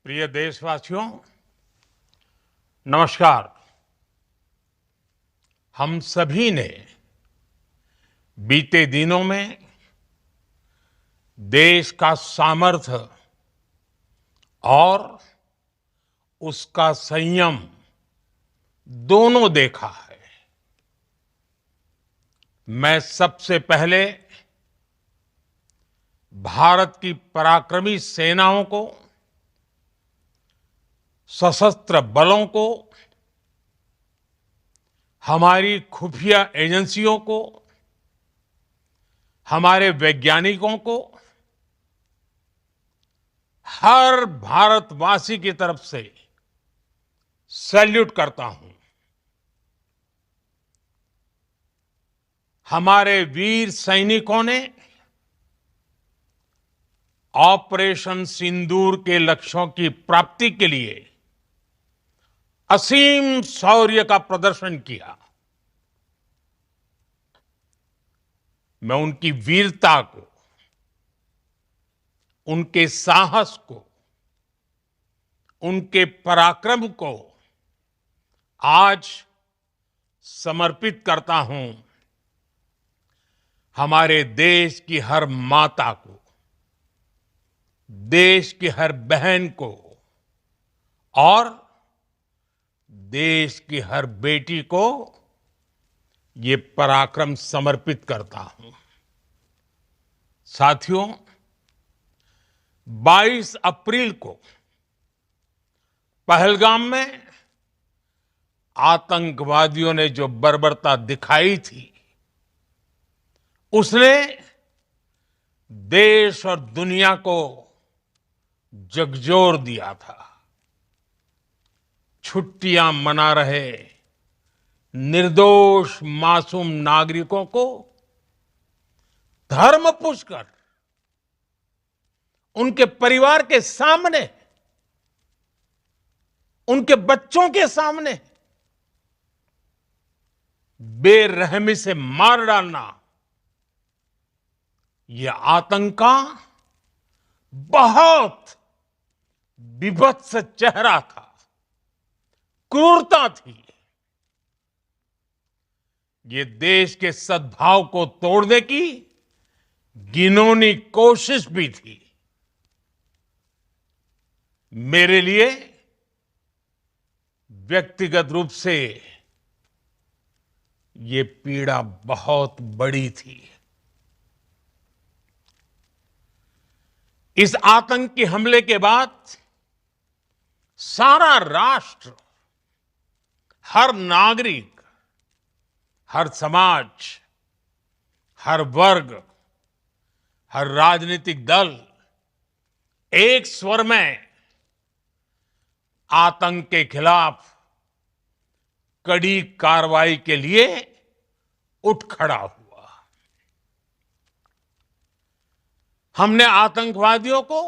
प्रिय देशवासियों, नमस्कार। हम सभी ने बीते दिनों में देश का सामर्थ्य और उसका संयम दोनों देखा है। मैं सबसे पहले भारत की पराक्रमी सेनाओं को, सशस्त्र बलों को, हमारी खुफिया एजेंसियों को, हमारे वैज्ञानिकों को, हर भारतवासी की तरफ से सैल्यूट करता हूं। हमारे वीर सैनिकों ने ऑपरेशन सिंदूर के लक्ष्यों की प्राप्ति के लिए असीम शौर्य का प्रदर्शन किया। मैं उनकी वीरता को, उनके साहस को, उनके पराक्रम को आज समर्पित करता हूं हमारे देश की हर माता को, देश की हर बहन को और देश की हर बेटी को ये पराक्रम समर्पित करता हूं। साथियों, 22 अप्रैल को पहलगाम में आतंकवादियों ने जो बर्बरता दिखाई थी, उसने देश और दुनिया को झकझोर दिया था। छुट्टियां मना रहे निर्दोष मासूम नागरिकों को धर्म पूछकर उनके परिवार के सामने, उनके बच्चों के सामने बेरहमी से मार डालना, यह आतंक का बहुत विभत्स चेहरा था, क्रूरता थी। ये देश के सद्भाव को तोड़ने की घिनौनी कोशिश भी थी। मेरे लिए व्यक्तिगत रूप से ये पीड़ा बहुत बड़ी थी। इस आतंकी हमले के बाद सारा राष्ट्र, हर नागरिक, हर समाज, हर वर्ग, हर राजनीतिक दल एक स्वर में आतंक के खिलाफ कड़ी कार्रवाई के लिए उठ खड़ा हुआ। हमने आतंकवादियों को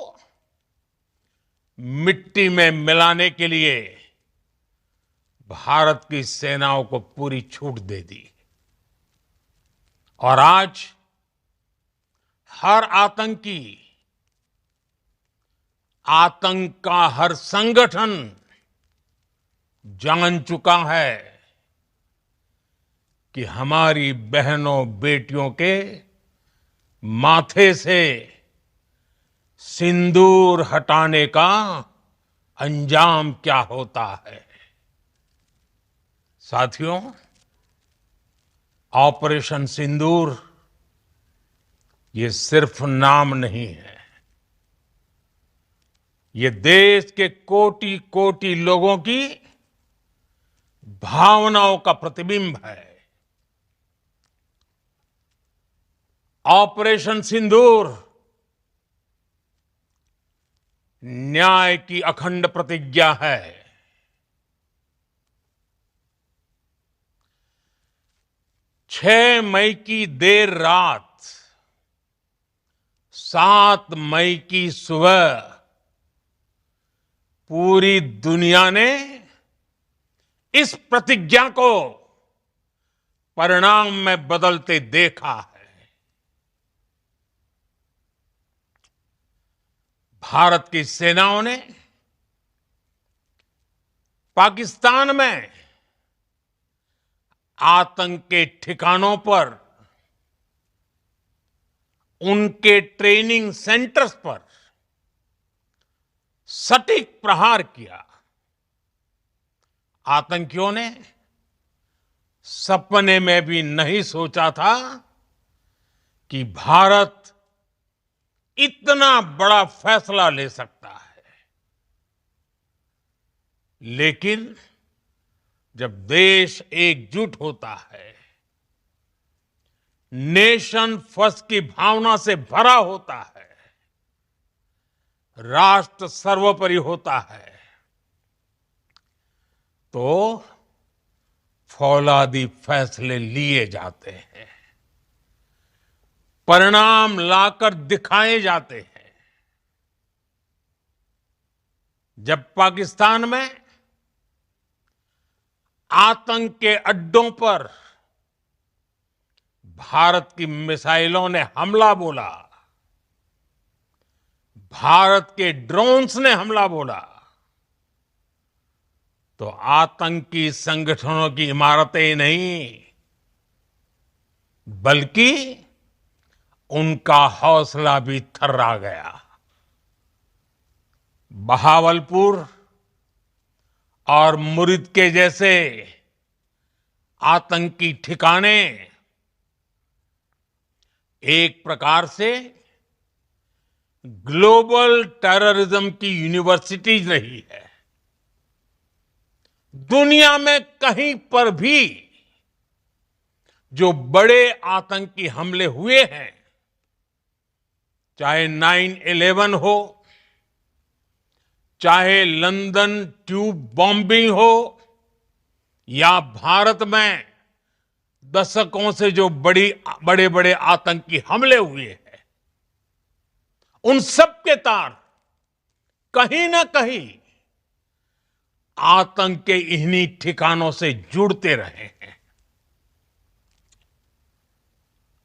मिट्टी में मिलाने के लिए भारत की सेनाओं को पूरी छूट दे दी और आज हर आतंकी, आतंक का हर संगठन जान चुका है कि हमारी बहनों बेटियों के माथे से सिंदूर हटाने का अंजाम क्या होता है। साथियों, ऑपरेशन सिंदूर ये सिर्फ नाम नहीं है, ये देश के कोटि कोटि लोगों की भावनाओं का प्रतिबिंब है। ऑपरेशन सिंदूर न्याय की अखंड प्रतिज्ञा है। 6 मई की देर रात, 7 मई की सुबह पूरी दुनिया ने इस प्रतिज्ञा को परिणाम में बदलते देखा है। भारत की सेनाओं ने पाकिस्तान में आतंक के ठिकानों पर, उनके ट्रेनिंग सेंटर्स पर सटीक प्रहार किया। आतंकियों ने सपने में भी नहीं सोचा था कि भारत इतना बड़ा फैसला ले सकता है। लेकिन जब देश एकजुट होता है, नेशन फर्स्ट की भावना से भरा होता है, राष्ट्र सर्वोपरि होता है, तो फौलादी फैसले लिए जाते हैं, परिणाम लाकर दिखाए जाते हैं। जब पाकिस्तान में आतंक के अड्डों पर भारत की मिसाइलों ने हमला बोला, भारत के ड्रोन्स ने हमला बोला, तो आतंकी संगठनों की इमारतें नहीं, बल्कि उनका हौसला भी थर्रा गया। बहावलपुर और मुरिद के जैसे आतंकी ठिकाने एक प्रकार से ग्लोबल टेररिज्म की यूनिवर्सिटीज रही है। दुनिया में कहीं पर भी जो बड़े आतंकी हमले हुए हैं, चाहे 9/11 हो, चाहे लंदन ट्यूब बॉम्बिंग हो, या भारत में दशकों से जो बड़े बड़े आतंकी हमले हुए हैं, उन सब के तार कहीं ना कहीं आतंक के इन्हीं ठिकानों से जुड़ते रहे हैं।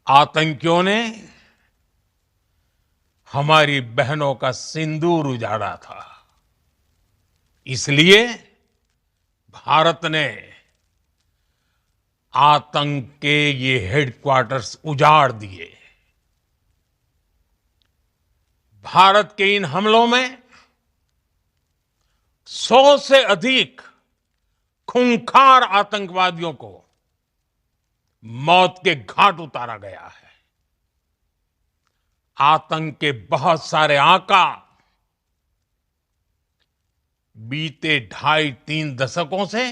आतंकियों ने हमारी बहनों का सिंदूर उजाड़ा था, इसलिए भारत ने आतंक के ये हेडक्वार्टर्स उजाड़ दिए। भारत के इन हमलों में 100 से अधिक खूंखार आतंकवादियों को मौत के घाट उतारा गया है। आतंक के बहुत सारे आका बीते 2.5-3 दशकों से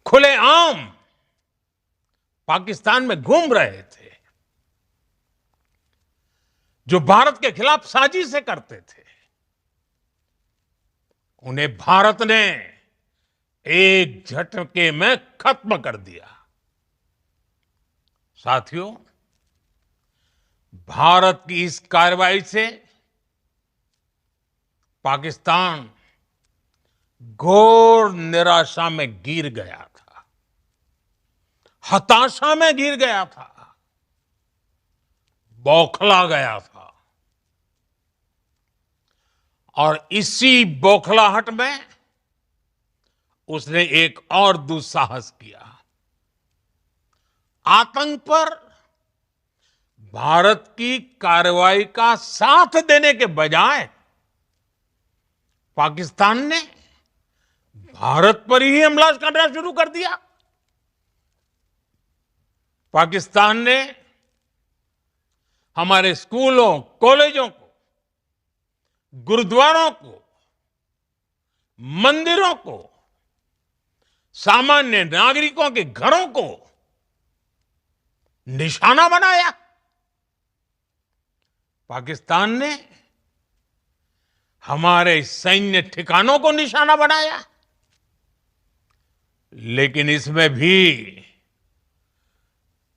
खुलेआम पाकिस्तान में घूम रहे थे, जो भारत के खिलाफ साजिशें करते थे। उन्हें भारत ने एक झटके में खत्म कर दिया। साथियों, भारत की इस कार्रवाई से पाकिस्तान घोर निराशा में गिर गया था, हताशा में गिर गया था, बौखला गया था। और इसी बौखलाहट में उसने एक और दुस्साहस किया। आतंक पर भारत की कार्रवाई का साथ देने के बजाय पाकिस्तान ने भारत पर ही हमला करना शुरू कर दिया। पाकिस्तान ने हमारे स्कूलों, कॉलेजों को, गुरुद्वारों को, मंदिरों को, सामान्य नागरिकों के घरों को निशाना बनाया। पाकिस्तान ने हमारे सैन्य ठिकानों को निशाना बनाया। लेकिन इसमें भी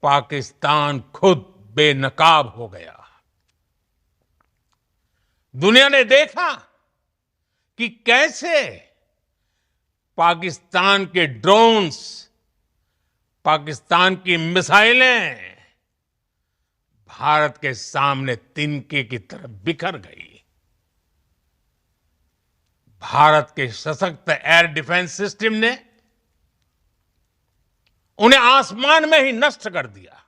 पाकिस्तान खुद बेनकाब हो गया। दुनिया ने देखा कि कैसे पाकिस्तान के ड्रोन्स, पाकिस्तान की मिसाइलें भारत के सामने तिनके की तरह बिखर गई। भारत के सशक्त एयर डिफेंस सिस्टम ने उन्हें आसमान में ही नष्ट कर दिया।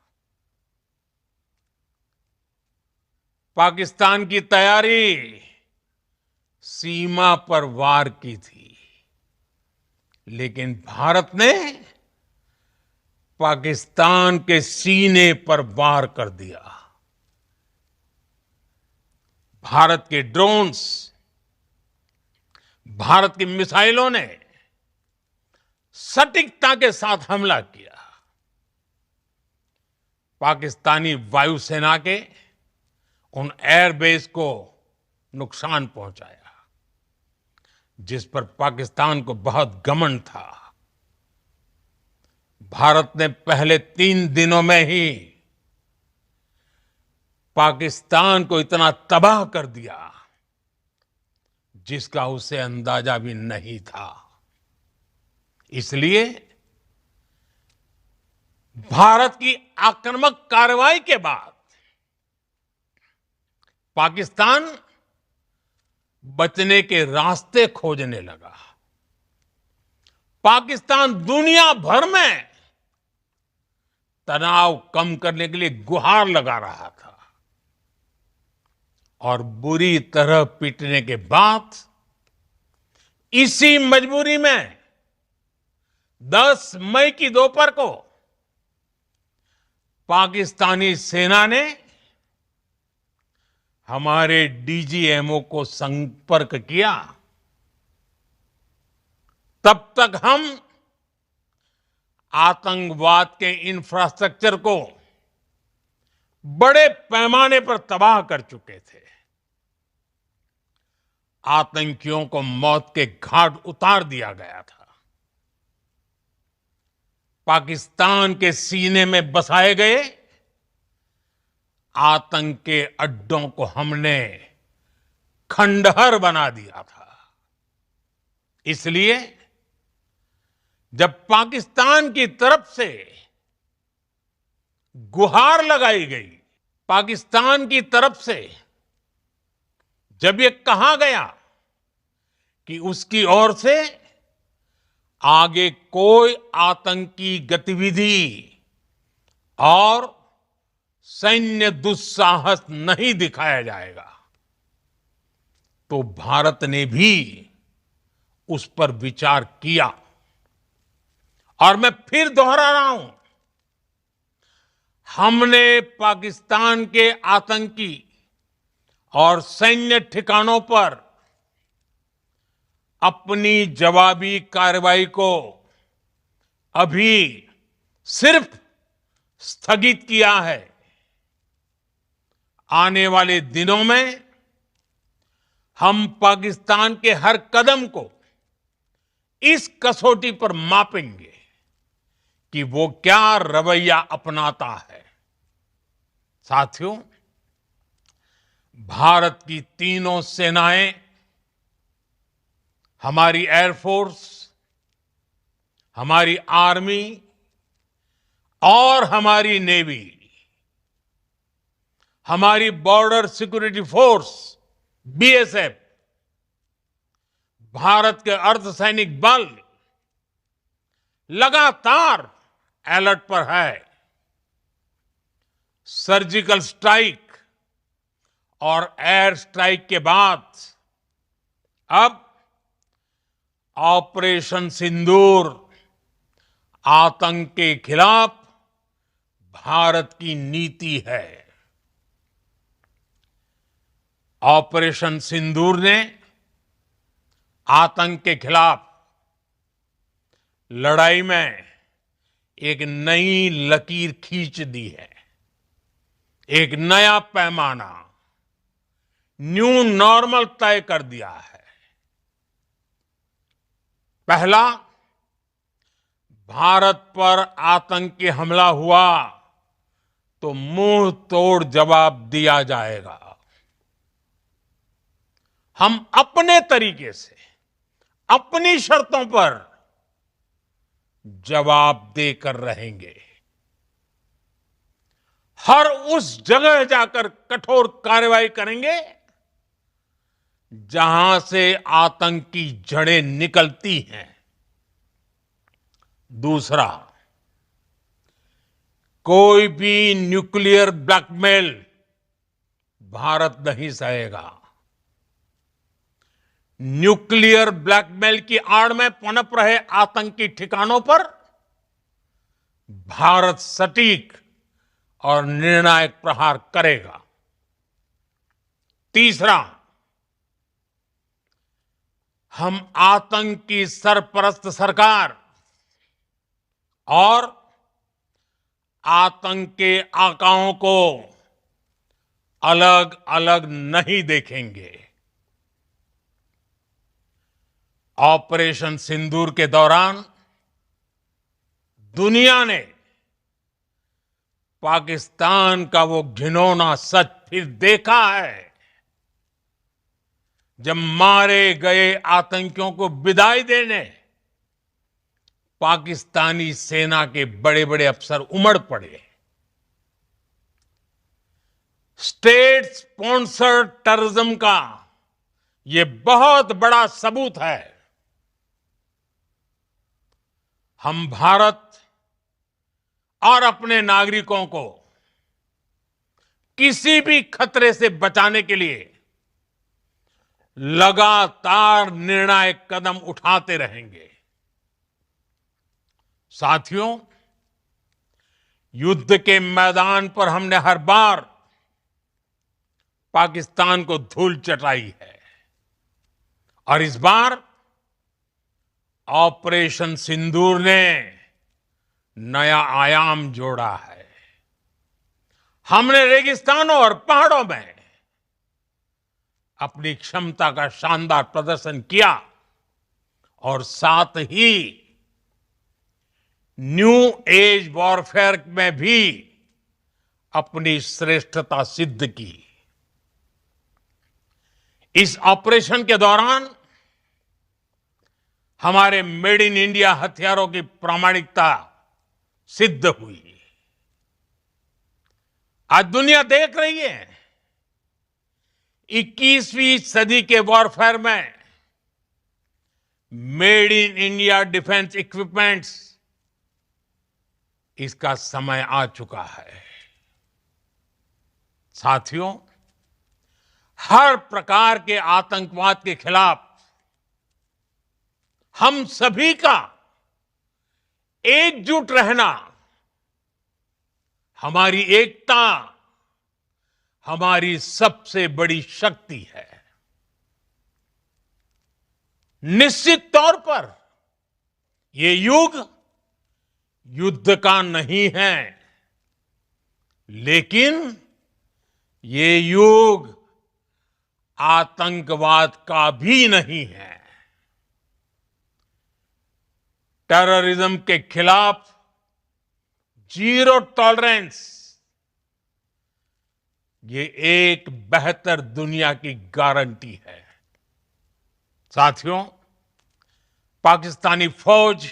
पाकिस्तान की तैयारी सीमा पर वार की थी, लेकिन भारत ने पाकिस्तान के सीने पर वार कर दिया। भारत के ड्रोन्स, भारत की मिसाइलों ने सटीकता के साथ हमला किया। पाकिस्तानी वायुसेना के उन एयरबेस को नुकसान पहुंचाया, जिस पर पाकिस्तान को बहुत घमंड था। भारत ने पहले 3 दिनों में ही पाकिस्तान को इतना तबाह कर दिया जिसका उसे अंदाजा भी नहीं था। इसलिए भारत की आक्रामक कार्रवाई के बाद पाकिस्तान बचने के रास्ते खोजने लगा। पाकिस्तान दुनिया भर में तनाव कम करने के लिए गुहार लगा रहा था और बुरी तरह पीटने के बाद इसी मजबूरी में 10 मई की दोपहर को पाकिस्तानी सेना ने हमारे डीजीएमओ को संपर्क किया। तब तक हम आतंकवाद के इंफ्रास्ट्रक्चर को बड़े पैमाने पर तबाह कर चुके थे। आतंकियों को मौत के घाट उतार दिया गया था। पाकिस्तान के सीने में बसाए गए आतंक के अड्डों को हमने खंडहर बना दिया था। इसलिए जब पाकिस्तान की तरफ से गुहार लगाई गई, पाकिस्तान की तरफ से जब ये कहा गया कि उसकी ओर से आगे कोई आतंकी गतिविधि और सैन्य दुस्साहस नहीं दिखाया जाएगा, तो भारत ने भी उस पर विचार किया। और मैं फिर दोहरा रहा हूं, हमने पाकिस्तान के आतंकी और सैन्य ठिकानों पर अपनी जवाबी कार्रवाई को अभी सिर्फ स्थगित किया है। आने वाले दिनों में हम पाकिस्तान के हर कदम को इस कसौटी पर मापेंगे कि वो क्या रवैया अपनाता है। साथियों, भारत की तीनों सेनाएं, हमारी एयरफोर्स, हमारी आर्मी और हमारी नेवी, हमारी border security force BSF, Bharat के अर्धसैनिक बल लगातार अलर्ट पर है। सर्जिकल स्ट्राइक और एयर स्ट्राइक के बाद अब ऑपरेशन सिंदूर आतंक के खिलाफ भारत की नीति है। ऑपरेशन सिंदूर ने आतंक के खिलाफ लड़ाई में एक नई लकीर खींच दी है, एक नया पैमाना, न्यू नॉर्मल तय कर दिया है। पहला, भारत पर आतंकी हमला हुआ तो मुंह तोड़ जवाब दिया जाएगा। हम अपने तरीके से, अपनी शर्तों पर जवाब देकर रहेंगे। हर उस जगह जाकर कठोर कार्रवाई करेंगे जहां से आतंक की जड़ें निकलती हैं। दूसरा, कोई भी न्यूक्लियर ब्लैकमेल भारत नहीं सहेगा। न्यूक्लियर ब्लैकमेल की आड़ में पनप रहे आतंकी ठिकानों पर भारत सटीक और निर्णायक प्रहार करेगा। तीसरा, हम आतंक की सरपरस्त सरकार और आतंक के आकाओं को अलग अलग नहीं देखेंगे। ऑपरेशन सिंदूर के दौरान दुनिया ने पाकिस्तान का वो घिनौना सच फिर देखा है, जब मारे गए आतंकियों को विदाई देने पाकिस्तानी सेना के बड़े बड़े अफसर उमड़ पड़े। स्टेट स्पॉन्सर्ड टेररिज्म का ये बहुत बड़ा सबूत है। हम भारत और अपने नागरिकों को किसी भी खतरे से बचाने के लिए लगातार निर्णायक कदम उठाते रहेंगे। साथियों, युद्ध के मैदान पर हमने हर बार पाकिस्तान को धूल चटाई है और इस बार ऑपरेशन सिंदूर ने नया आयाम जोड़ा है। हमने रेगिस्तानों और पहाड़ों में अपनी क्षमता का शानदार प्रदर्शन किया और साथ ही न्यू एज वॉरफेयर में भी अपनी श्रेष्ठता सिद्ध की। इस ऑपरेशन के दौरान हमारे मेड इन इंडिया हथियारों की प्रामाणिकता सिद्ध हुई। आज दुनिया देख रही है 21वीं सदी के वॉरफेयर में made in India defence equipments, इसका समय आ चुका है। साथियों, हर प्रकार के आतंकवाद के खिलाफ हम सभी का एकजुट रहना, हमारी एकता हमारी सबसे बड़ी शक्ति है। निश्चित तौर पर ये युग युद्ध का नहीं है, लेकिन ये युग आतंकवाद का भी नहीं है। टेररिज्म के खिलाफ जीरो टॉलरेंस, ये एक बेहतर दुनिया की गारंटी है। साथियों, पाकिस्तानी फौज,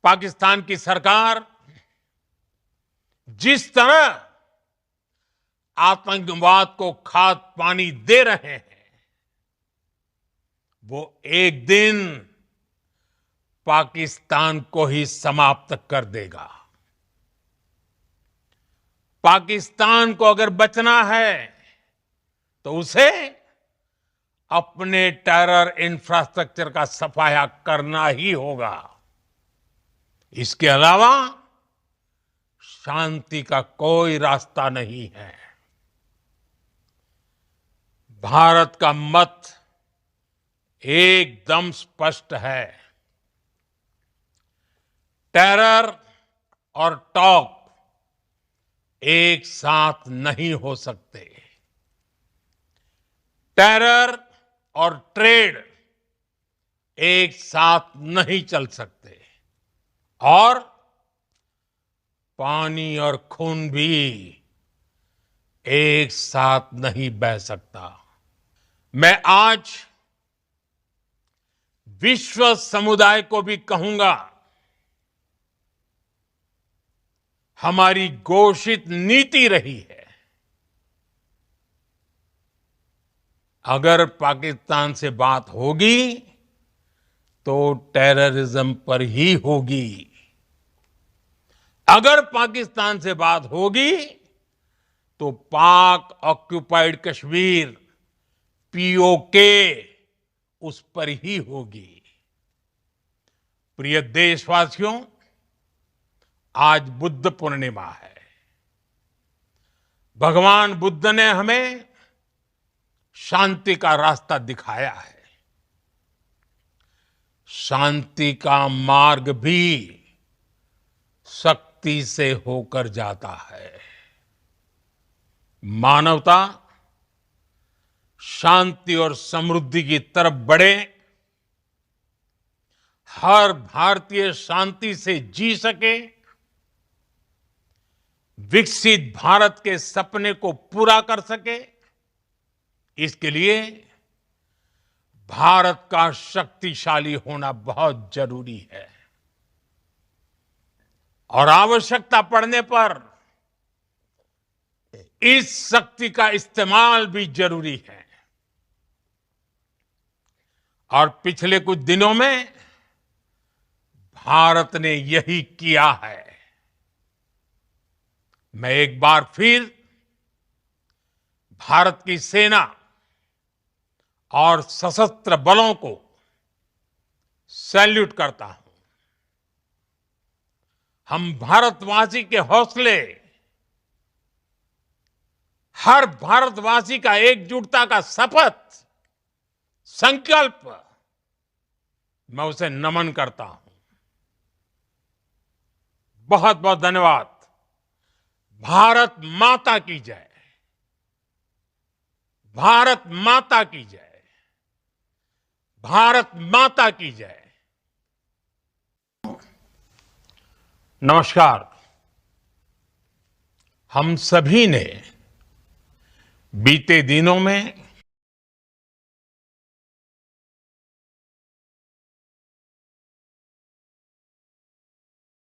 पाकिस्तान की सरकार जिस तरह आतंकवाद को खाद पानी दे रहे हैं, वो एक दिन पाकिस्तान को ही समाप्त कर देगा। पाकिस्तान को अगर बचना है तो उसे अपने टेरर इंफ्रास्ट्रक्चर का सफाया करना ही होगा। इसके अलावा शांति का कोई रास्ता नहीं है। भारत का मत एकदम स्पष्ट है। टेरर और टॉक एक साथ नहीं हो सकते। टेरर और ट्रेड एक साथ नहीं चल सकते और पानी और खून भी एक साथ नहीं बह सकता। मैं आज विश्व समुदाय को भी कहूंगा, हमारी घोषित नीति रही है अगर पाकिस्तान से बात होगी तो टेररिज्म पर ही होगी। अगर पाकिस्तान से बात होगी तो पाक ऑक्युपाइड कश्मीर पीओके उस पर ही होगी। प्रिय देशवासियों, आज बुद्ध पूर्णिमा है। भगवान बुद्ध ने हमें शांति का रास्ता दिखाया है। शांति का मार्ग भी शक्ति से होकर जाता है। मानवता शांति और समृद्धि की तरफ बढ़े, हर भारतीय शांति से जी सके, विकसित भारत के सपने को पूरा कर सके, इसके लिए भारत का शक्तिशाली होना बहुत जरूरी है। और आवश्यकता पड़ने पर इस शक्ति का इस्तेमाल भी जरूरी है। और पिछले कुछ दिनों में भारत ने यही किया है। मैं एक बार फिर भारत की सेना और सशस्त्र बलों को सैल्यूट करता हूं। हम भारतवासी के हौसले, हर भारतवासी का एकजुटता का शपथ, संकल्प, मैं उसे नमन करता हूं। बहुत बहुत धन्यवाद। भारत माता की जय। भारत माता की जय। भारत माता की जय। नमस्कार। हम सभी ने बीते दिनों में